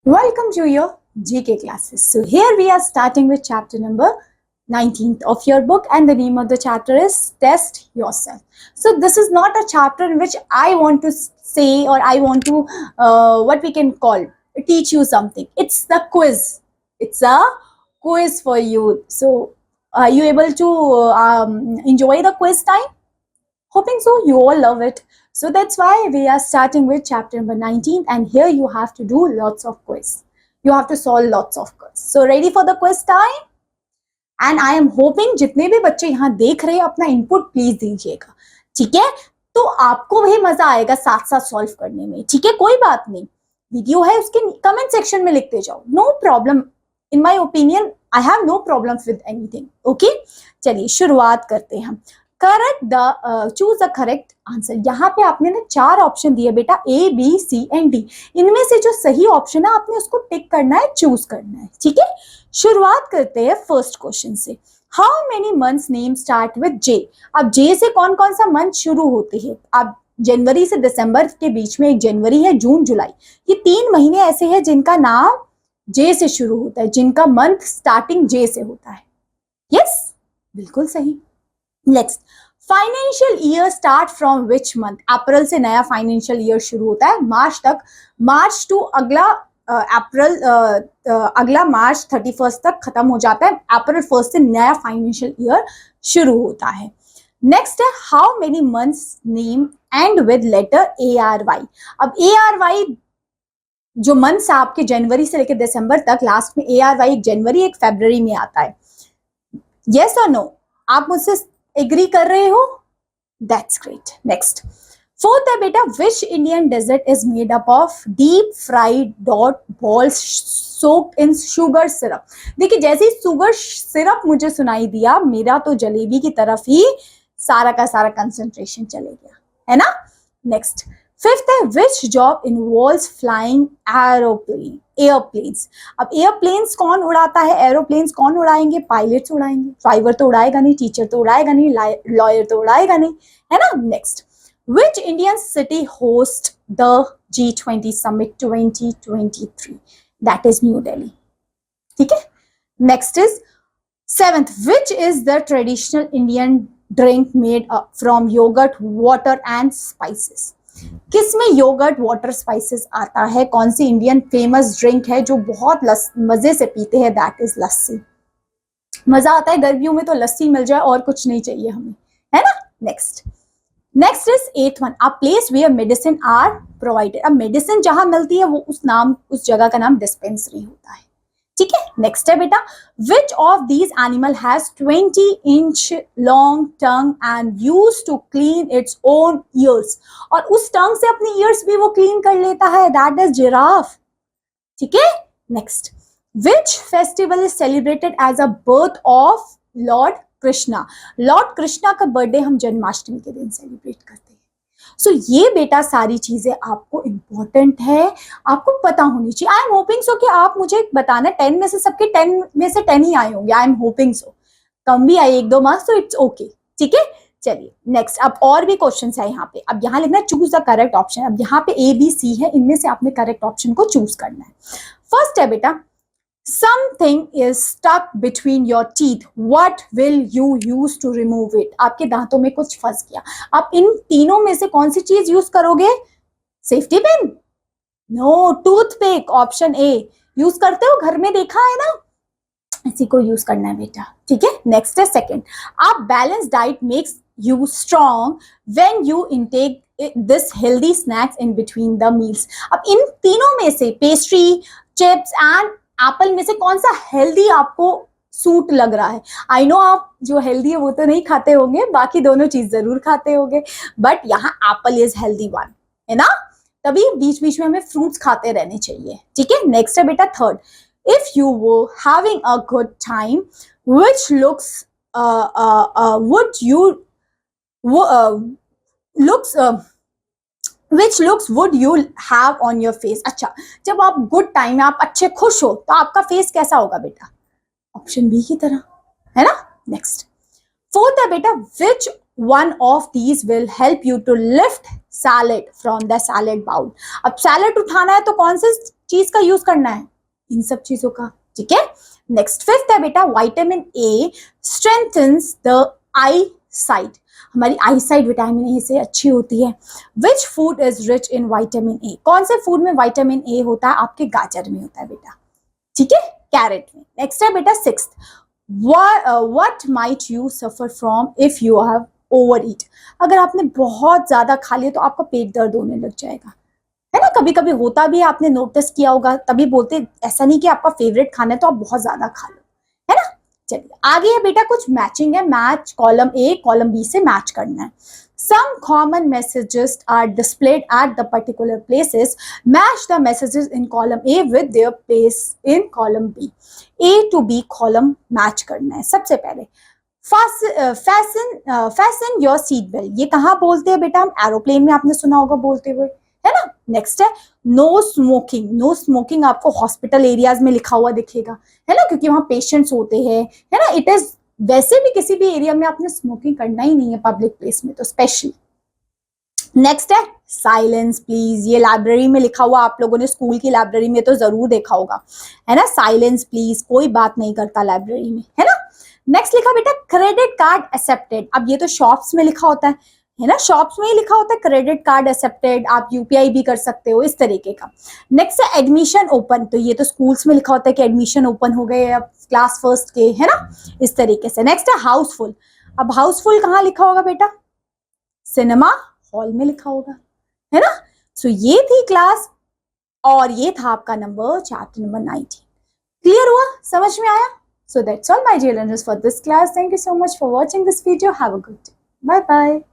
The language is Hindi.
Welcome to your GK classes. So here we are starting with chapter number 19th of your book, and the name of the chapter is Test Yourself. So this is not a chapter in which I want to say or I want to what we can call teach you something. It's the quiz. It's a quiz for you. So are you able to enjoy the quiz time? Hoping so. You all love it. So that's why we are starting with chapter number 19, and here you have to do lots of quiz. You have to solve lots of quiz. So ready for the quiz time? And I am hoping जितने भी बच्चे यहाँ देख रहे हैं अपना इनपुट प्लीज दीजिएगा, ठीक है? तो आपको भी मजा आएगा साथ साथ सॉल्व करने में, ठीक है? कोई बात नहीं, वीडियो है उसके कमेंट सेक्शन में लिखते जाओ, no problem. In my opinion I have no problem with anything. Okay, चलिए शुरुआत करते हैं हम. Correct the choose the correct answer. यहाँ पे आपने ना 4 ऑप्शन दिए बेटा, A, B, C and D. इनमें से जो सही ऑप्शन है आपने उसको टिक करना है, चूज करना है, ठीक है? शुरुआत करते हैं फर्स्ट क्वेश्चन से. How many months name start with J? अब J से कौन कौन सा मंथ शुरू होते हैं? अब जनवरी से दिसंबर के बीच में एक जनवरी है, जून, जुलाई, ये 3 महीने ऐसे हैं जिनका नाम J से शुरू होता है, जिनका मंथ स्टार्टिंग J से होता है. यस, बिल्कुल सही. Next, financial year start from which month? April से नया फाइनेंशियल ईयर शुरू होता है मार्च तक, मार्च टू अगला अप्रैल, अगला मार्च 31 तक खत्म हो जाता है. अप्रैल 1 से नया फाइनेंशियल ईयर शुरू होता है. नेक्स्ट है, how many months name end with letter ARY? अब ARY जो मंथ्स आपके जनवरी से लेकर दिसंबर तक, लास्ट में ARY एक जनवरी एक फरवरी में आता है. यस और नो? आप मुझसे एग्री कर रहे हो? That's great. नेक्स्ट, फोर्थ है बेटा, which Indian dessert is made up of deep fried dough balls soaked in sugar syrup? देखिए, जैसे ही शुगर सिरप मुझे सुनाई दिया, मेरा तो जलेबी की तरफ ही सारा का सारा कंसंट्रेशन चले गया, है ना? नेक्स्ट, फिफ्थ है, which job involves flying airplanes? अब एयरप्लेन्स कौन उड़ाता है? एरोप्लेन्स कौन उड़ाएंगे? पायलट्स उड़ाएंगे. ड्राइवर तो उड़ाएगा नहीं, टीचर तो उड़ाएगा नहीं, लॉयर तो उड़ाएगा नहीं, है ना? Next, which Indian city host the G20 summit 2023? That is New Delhi, ठीक है? Next is seventh, which is the traditional Indian drink made from yogurt, water and spices? किसमें योगर्ट, वाटर, स्पाइसेस आता है? कौन सी इंडियन फेमस ड्रिंक है जो बहुत मजे से पीते हैं? दैट इज लस्सी. मजा आता है गर्मियों में तो लस्सी मिल जाए और कुछ नहीं चाहिए हमें, है ना? Next is 8th one, a place where medicine are provided. अब मेडिसिन जहां मिलती है वो उस जगह का नाम डिस्पेंसरी होता है, ठीक है? नेक्स्ट है बेटा, which of these animal has 20 inch long tongue and use to clean its own ears? और उस टंग से अपनी ईयर्स भी वो क्लीन कर लेता है. दैट इज जिराफ, ठीक है? Next, which festival is celebrated as a birth of lord Krishna? Lord Krishna का बर्थडे हम जन्माष्टमी के दिन सेलिब्रेट करते हैं. सो ये बेटा सारी चीजें आपको इंपॉर्टेंट है, आपको पता होनी चाहिए. आई एम होपिंग सो कि आप मुझे बताना, 10 में से सबके 10 में से 10 ही आए होंगे. आई एम होपिंग सो. कम भी आए 1-2 मार्क्स तो इट्स ओके, ठीक है? चलिए नेक्स्ट, अब और भी क्वेश्चन है यहाँ पे. अब यहाँ लिखना चूज द करेक्ट ऑप्शन. अब यहाँ पे A, B, C है, इनमें से आपने करेक्ट ऑप्शन को चूज करना है. फर्स्ट है बेटा, something is stuck between your teeth, what will you use to remove it? आपके दांतों में कुछ फंस गया, आप इन तीनों में से कौन सी चीज यूज करोगे? Safety pin? No, toothpick. Option A. Use करते हो, घर में देखा है ना, इसी को यूज करना है बेटा, ठीक है? नेक्स्ट है second, a balanced diet makes you strong when you intake this healthy snacks in between the meals. अब इन तीनों में से पेस्ट्री, चिप्स एंड एप्पल में से कौन सा हेल्दी आपको सूट लग रहा है? आई नो आप जो हेल्दी है वो तो नहीं खाते होंगे, बाकी दोनों चीज जरूर खाते होंगे, बट यहाँ एप्पल इज हेल्दी वन, है ना? तभी बीच बीच में हमें फ्रूट्स खाते रहने चाहिए, ठीक है? नेक्स्ट है बेटा third, if you were having a good time which looks Which looks would you have on your face? अच्छा, जब आप गुड टाइम में, आप अच्छे खुश हो, तो आपका फेस कैसा होगा बेटा? ऑप्शन B की तरह, है ना? नेक्स्ट, फोर्थ है बेटा, which one of these will help you to lift salad from the salad bowl? अब सैलेड उठाना है तो कौन से चीज का यूज करना है, इन सब चीजों का, ठीक है। नेक्स्ट फिफ्थ है बेटा, vitamin A strengthens the I site, हमारी आई साइट विटामिन ए से अच्छी होती है। Which food is rich in vitamin A, कौन से फूड में विटामिन ए होता है, आपके गाजर में होता है बेटा, ठीक है, कैरेट में। नेक्स्ट है बेटा sixth, what might you suffer from if you have overeat, अगर आपने बहुत ज्यादा खा लिया तो आपका पेट दर्द होने लग जाएगा, है ना, कभी कभी होता भी है, आपने नोटिस किया होगा, तभी बोलते ऐसा नहीं कि आपका फेवरेट खाना है तो आप बहुत ज्यादा खा लो, है ना। चलिए आगे है बेटा कुछ मैचिंग है, match column A column B से मैच करना है। Some common messages are displayed at the particular places. Match the messages in column A with their place in column B. A to B column match करना है। सबसे पहले fasten your seat belt, ये कहाँ बोलते हैं बेटा, हम एरोप्लेन में आपने सुना होगा बोलते हुए, है ना। नेक्स्ट है नो स्मोकिंग, नो स्मोकिंग आपको हॉस्पिटल एरियाज में लिखा हुआ दिखेगा, है ना, क्योंकि वहां पेशेंट्स होते हैं, है ना। इट इज वैसे भी किसी भी एरिया में आपने स्मोकिंग करना ही नहीं है, पब्लिक प्लेस में तो स्पेशली। नेक्स्ट है साइलेंस प्लीज, ये लाइब्रेरी में लिखा हुआ आप लोगों ने स्कूल की लाइब्रेरी में तो जरूर देखा होगा, है ना, साइलेंस प्लीज, कोई बात नहीं करता लाइब्रेरी में, है ना। नेक्स्ट लिखा बेटा क्रेडिट कार्ड एक्सेप्टेड, अब ये तो शॉप्स में लिखा होता है ना, शॉप्स में ही लिखा होता है क्रेडिट कार्ड एक्सेप्टेड, आप यूपीआई भी कर सकते हो, इस तरीके का। नेक्स्ट है एडमिशन ओपन, तो ये तो स्कूल्स में लिखा होता है कि एडमिशन ओपन हो गए अब क्लास फर्स्ट के, है ना, इस तरीके से। नेक्स्ट है हाउसफुल, अब हाउसफुल कहाँ लिखा होगा बेटा, सिनेमा हॉल में लिखा होगा, है ना। सो ये थी क्लास और ये था आपका नंबर चैप्टर नंबर 19। क्लियर हुआ, समझ में आया? So that's all my dear learners for this class. Thank you so much for watching this video. Have a good day. Bye bye.